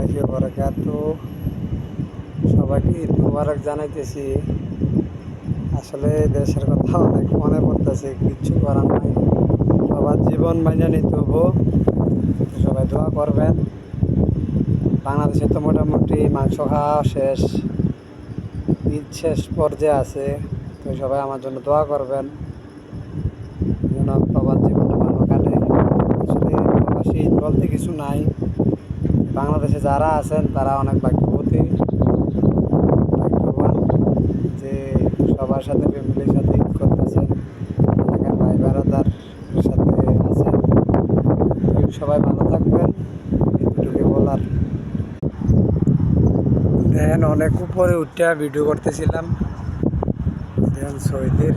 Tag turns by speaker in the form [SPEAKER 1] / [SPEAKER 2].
[SPEAKER 1] রহমাতুল্লাহি ওয়া বারাকাতুহু। সবাইকে ঈদ মুবারক জানাইতেছি। আসলে দেশের কথা অনেক মনে পড়তেছে, কিচ্ছু করার নাই, সবার জীবন মাইনে নিতে হবো। তো সবাই দোয়া করবেন। বাংলাদেশে তো মোটামুটি মাংস খাওয়া শেষ, ঈদ শেষ পর্যায়ে আছে। তো সবাই আমার জন্য দোয়া করবেন যেন সবার জীবনটা ভালো কাটে। আসলে প্রবাসী ঈদ বলতে কিছু নাই, বাংলাদেশে যারা আছেন তারা অনেক ভাগ্যবতী, ভাগ্যবান যে সবার সাথে ফ্যামিলির সাথে ঈদ করতেছেন, এলাকার ভাই বারাদার সাথে আছেন। সবাই ভালো থাকবেন, এটুকু বলার। দেখেন অনেক উপরে উঠে ভিডিও করতেছিলাম, দেখেন সৌদির